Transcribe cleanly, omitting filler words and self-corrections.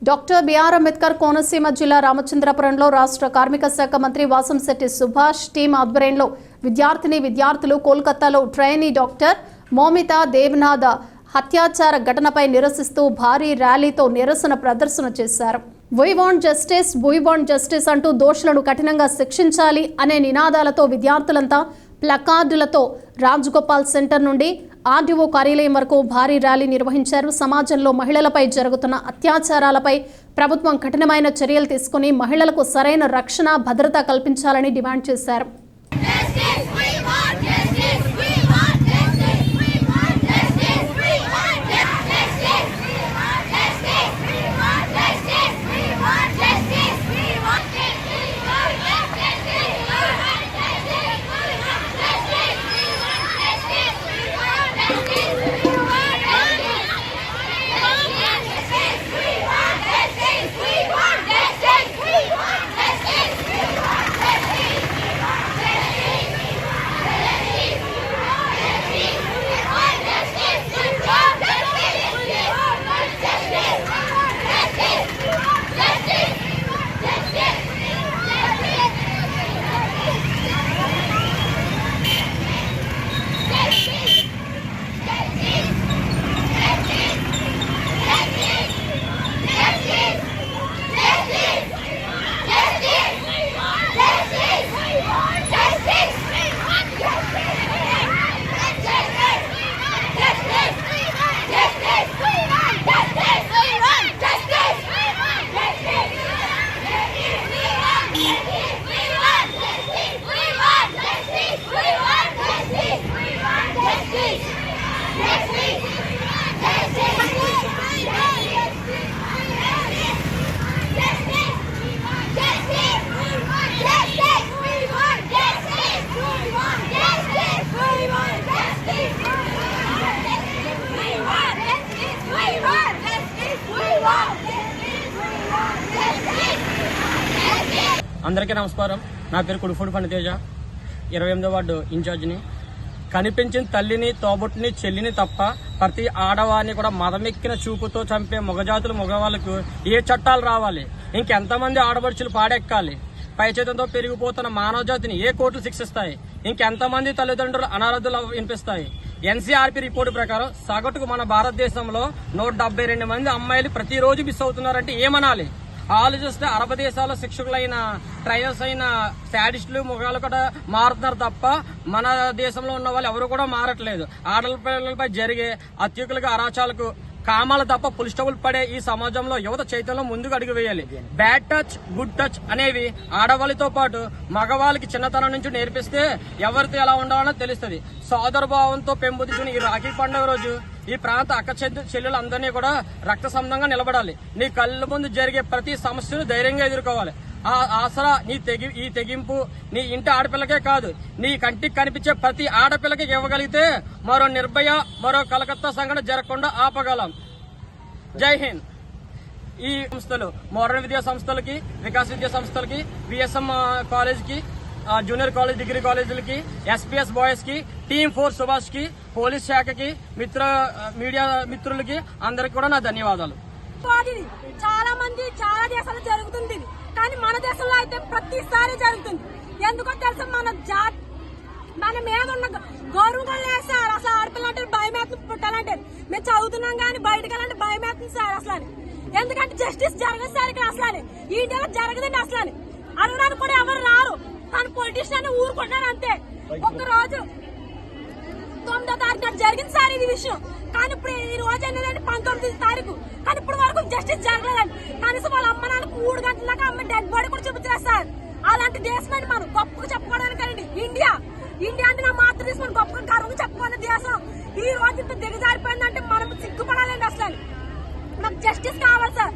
Doctor BR Ambedkar Konaseema జిల్లా రామచంద్రపురంలో రాష్ట్ర కార్మిక శాఖ మంత్రి వాసంశెట్టి సుభాష్ టీం ఆధ్వర్యంలో విద్యార్థులు కోల్కతాలో ట్రైనీ డాక్టర్ మోమితా దేవ్నాథ్ హత్యాచార ఘటనపై నిరసిస్తూ భారీ ర్యాలీతో నిరసన ప్రదర్శన చేశారు. వీ వాంట్ జస్టిస్ అంటూ దోషులను కఠినంగా శిక్షించాలి అనే నినాదాలతో విద్యార్థులంతా ప్లకార్డులతో రాజగోపాల్ సెంటర్ నుండి ఆర్డీఓ కార్యాలయం వరకు భారీ ర్యాలీ నిర్వహించారు. సమాజంలో మహిళలపై జరుగుతున్న అత్యాచారాలపై ప్రభుత్వం కఠినమైన చర్యలు తీసుకుని మహిళలకు సరైన రక్షణ భద్రత కల్పించాలని డిమాండ్ చేశారు. అందరికీ నమస్కారం. నా పేరు కుడిఫూడి పండితేజ, 28వ వార్డు ఇన్ఛార్జిని. కనిపించిన తల్లిని, తోబుట్టుని, చెల్లిని తప్ప ప్రతి ఆడవారిని కూడా మదమెక్కిన చూపుతో చంపే మగవాళ్ళకు ఏ చట్టాలు రావాలి? ఇంకెంతమంది ఆడపడుచులు పాడెక్కాలి? పైచేతంతో పెరిగిపోతున్న మానవ జాతిని ఏ కోర్టులు శిక్షిస్తాయి? ఇంకెంతమంది తల్లిదండ్రులు అనారోగ్యాలు వినిపిస్తాయి? ఎన్సీఆర్పీ రిపోర్టు ప్రకారం సగటుకు మన భారతదేశంలో 172 మంది అమ్మాయిలు ప్రతిరోజు మిస్ అవుతున్నారంటే ఏమనాలి? ఆలోచిస్తే అరబ్ దేశాల్లో శిక్షకులైన, ట్రైనర్స్ అయిన శాడిస్టులు ముఖాలు కూడా మారుతున్నారు తప్ప మన దేశంలో ఉన్న వాళ్ళు ఎవరు కూడా మారట్లేదు. ఆడపిల్లలపై జరిగే అత్యుకులకు, అరాచాలకు, కామాలు తప్ప ఫుల్ స్టాపులు పడే ఈ సమాజంలో యువత చైతన్యంలో ముందుకు అడుగు వేయాలి. బ్యాడ్ టచ్, గుడ్ టచ్ అనేవి ఆడవాళ్ళతో పాటు మగవాళ్ళకి చిన్నతనం నుంచి నేర్పిస్తే ఎవరితో ఎలా ఉండాలనో తెలుస్తుంది. సోదర భావంతో పెంపొందించిన ఈ రాఖీ పండుగ రోజు ఈ ప్రాంత అక్క చెల్లెలందరినీ కూడా రక్త సంబంధంగా నిలబడాలి. నీ కళ్ళ ముందు జరిగే ప్రతి సమస్యను ధైర్యంగా ఎదుర్కోవాలి. ఆ ఆసరా ఈ తెగింపు నీ ఇంటి ఆడపిల్లకే కాదు, నీ కంటికి కనిపించే ప్రతి ఆడపిల్లకి ఇవ్వగలిగితే మరో నిర్భయ, మరో కలకత్తా సంఘటన జరగకుండా ఆపగలం. జై హింద్. ఈ సంస్థలు మోడర్న్ విద్యా సంస్థలకి, వికాస్ విద్యా సంస్థలకి, విఎస్ఎం కాలేజ్ కి, జూనియర్ కాలేజ్, డిగ్రీ కాలేజీలకి, ఎస్పీఎస్ బాయ్స్ కి, టీమ్ 4 సుభాష్ కి, పోలీస్ శాఖకి, మీడియా మిత్రులకి అందరికి కూడా నా ధన్యవాదాలు. చాలా మంది చాలా దేశాల్లో జరుగుతుంది, కానీ మన దేశంలో అయితే ప్రతిసారి జరుగుతుంది. ఎందుకో తెలుసా? మన మీద ఉన్న గౌరవం వేస్తారు. అసలు ఆడపిల్ల అంటే భయం వేస్తుంది, పుట్టాలంటే. మేము చదువుతున్నాం కానీ బయటకు వెళ్ళాలంటే భయం వేస్తుంది సార్ అసలు. ఎందుకంటే జస్టిస్ జరగదు సార్ ఇక్కడ అసలు. ఈ ఇండియాలో జరగదండి అసలు. అనడానికి కూడా ఎవరు రారు, కానీ పొలిటీషియన్ ఊరుకుంటారు అంతే. ఒక్కరోజు 9వ తారీఖు జరిగింది సార్ ఇది విషయం, కానీ ఇప్పుడు ఈ రోజు ఏంటంటే 19వ తారీఖు, కానీ ఇప్పుడు వరకు జస్టిస్ జరగలేదండి. కనీసం వాళ్ళ అమ్మ నాన్న 3 గంటల దాకా అమ్మ డెడ్ బాడీ కూడా చూపించారు సార్. అలాంటి దేశం అండి మనం గొప్పగా చెప్పుకోవడానికి. ఇండియా అంటే నా మాతృదేశం, మనం గొప్పగా గర్వంగా చెప్పుకునే దేశం ఈ రోజు ఇంత దిగజారిపోయిందంటే మనం సిగ్గుపడాలండి అసలు. నాకు జస్టిస్ కావాలి సార్.